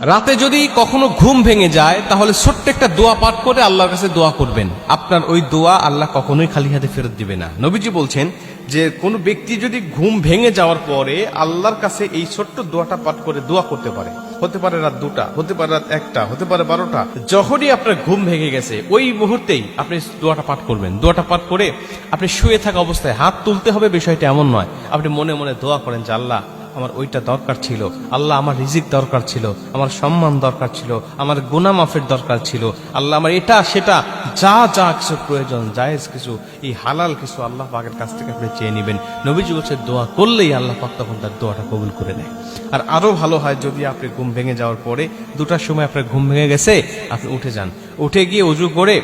রাতে যদি কখনো ঘুম ভেঙে যায় তাহলে ছোট্ট একটা দোয়া পাঠ করে আল্লাহর কাছে দোয়া করবেন। আপনার ওই দোয়া আল্লাহ কখনোই খালি হাতে ফেরত দিবে না। নবীজি বলছেন যে কোন ব্যক্তি যদি ঘুম ভেঙে যাওয়ার পরে আল্লাহর কাছে এই ছোট্ট দোয়াটা পাঠ করে দোয়া করতে পারে, হতে পারে রাত 2টা, হতে পারে রাত 1টা, হতে পারে 12টা, যখনই আপনার ঘুম ভেঙে গেছে ওই মুহূর্তেই আপনি দোয়াটা পাঠ করবেন। দোয়াটা পাঠ করে আপনি শুয়ে থাকা অবস্থায় হাত তুলতে হবে, বিষয়টা এমন নয়। আপনি মনে মনে দোয়া করেন যে আল্লাহ আমার ওইটা দরকার ছিল, আল্লাহ আমার রিজিক দরকার ছিল, আমার সম্মান দরকার ছিল, আমার গুনাহ মাফের দরকার ছিল, আল্লাহ আমার এটা সেটা যা যা কিছু প্রয়োজন, জায়েজ কিছু, এই হালাল কিছু আল্লাহ পাকের কাছ থেকে আপনি চেয়ে নেবেন। নবীজি বলছে দোয়া করলেই আল্লাহ পাক তখন তার দোয়াটা কবুল করে নেয়। আর আরো ভালো হয় যদি আপনি ঘুম ভেঙে যাওয়ার পরে 2টার সময় আপনার ঘুম ভেঙে গেছে, আপনি উঠে যান, উঠে গিয়ে ওযু করে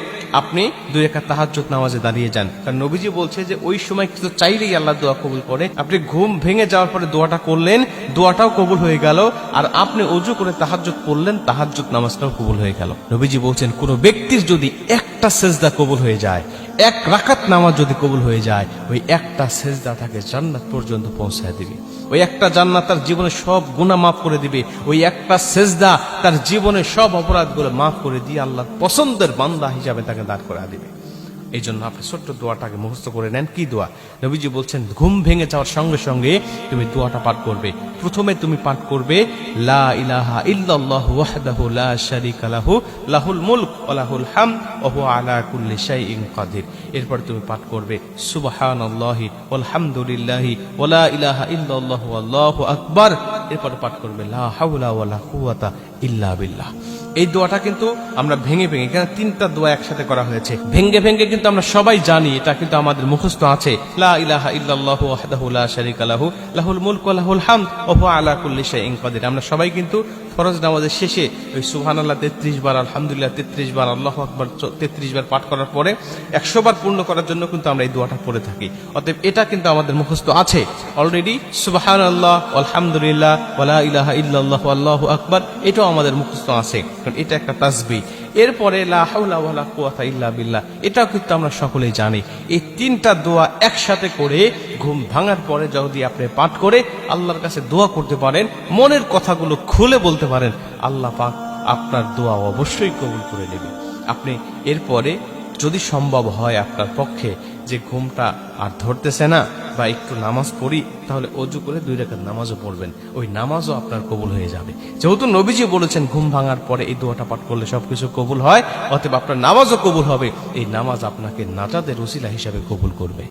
আপনি 2 রাকাত তাহাজ্জুদ নামাজে দাঁড়িয়ে যান। কারণ নবীজি বলছে যে ওই সময় কিছু চাইলেই আল্লাহ দোয়া কবুল করে। আপনি ঘুম ভেঙে যাওয়ার পরে দোয়াটা করলেন, দোয়াটাও কবুল হয়ে গেল, আর আপনি ওযু করে তাহাজ্জুদ পড়লেন, তাহাজ্জুদ নামাজটাও কবুল হয়ে গেল। নবীজি বলছেন কোন ব্যক্তির যদি একটা সেজদা কবুল হয়ে যায়, 1 রাকাত নামাজ যদি কবুল হয়ে যায়, ওই একটা সেজদা তাকে জান্নাত পর্যন্ত পৌঁছায় দিবে। ওই একটা জান্নাত তার জীবনের সব গুনাহ মাফ করে দিবে। ওই একটা সেজদা তার জীবনের সব অপরাধগুলো মাফ করে দিয়ে আল্লাহর পছন্দের বান্দা হিসাবে তাকে দাঁড় করা দিবে। এই জন্য আপনি ছোট্ট দোয়াটাকে মুখস্থ করে নেন। কি দোয়া? নবীজি বলছেন ঘুম ভেঙে যাওয়ার সঙ্গে সঙ্গে তুমি দোয়াটা পাঠ করবে। প্রথমে তুমি পাঠ করবে লা ইলাহা ইল্লাল্লাহু ওয়াহদাহু লা শারীকা লাহু লাহুল মুলক ওয়া লাহুল হামদ ওয়া হুয়া আলা কুল্লি শাইইন কাদির। এরপর তুমি পাঠ করবে সুবহানাল্লাহি ওয়াল হামদুলিল্লাহি ওয়া লা ইলাহা ইল্লাল্লাহু আল্লাহু আকবার। এরপর পাঠ করবে লা হাওলা ওয়া লা কুওয়াতা ইল্লা বিল্লাহ। এই দোয়াটা কিন্তু আমরা ভেঙে ভেঙে, এখানে 3টা দোয়া একসাথে করা হয়েছে, ভেঙে ভেঙে কিন্তু আমরা সবাই জানি, এটা কিন্তু আমাদের মুখস্থ আছে। লা ইলাহা ইল্লাল্লাহু ওয়াহদাহু লা শারীকা লাহু লাহুল মুলক ওয়া লাহুল হামদ ওয়া হুয়া আলা কুল্লি শাইইন কাদির। আমরা সবাই কিন্তু ফরজ নামাজের শেষে ওই সুবহানাল্লাহ 33 বার, আলহামদুলিল্লাহ 33 বার, আল্লাহু আকবার 33 বার পাঠ করার পরে 100 বার পূর্ণ করার জন্য কিন্তু আমরা এই দোয়াটা পড়ে থাকি। অতএব এটা কিন্তু আমাদের মুখস্থ আছে অলরেডি। সুবহানাল্লাহ আলহামদুলিল্লাহ ওয়া লা ইলাহা ইল্লাল্লাহু আল্লাহু আকবার, এটাও আমাদের মুখস্থ আছে, কারণ এটা একটা তাসবিহ। এরপরে লা হাওলা ওয়া লা কুওয়াতা ইল্লা বিল্লাহ, এটাও কিন্তু আমরা সকলেই জানি। এই 3টা দোয়া একসাথে করে ঘুম ভাঙার পরে যদি আপনি পাঠ করে আল্লাহর কাছে দোয়া করতে পারেন, মনের কথাগুলো খুলে বলতে পারেন, আল্লাহ পাক আপনার দোয়া অবশ্যই কবুল করে নেবে। আপনি এরপরে যদি সম্ভব হয় আপনার পক্ষে যে ঘুমটা আর ধরতেছে না বা একটু নামাজ পড়ি, তাহলে ওযু করে 2 রাকাত নামাজও পড়বেন, ওই নামাজও আপনার কবুল হয়ে যাবে। যেহেতু নবীজি বলেছেন ঘুম ভাঙার পরে এই দোয়াটা পাঠ করলে সবকিছু কবুল হয়, অতএব আপনার নামাজও কবুল হবে। এই নামাজ আপনাকে নাজাতের ওসিলা হিসাবে কবুল করবে।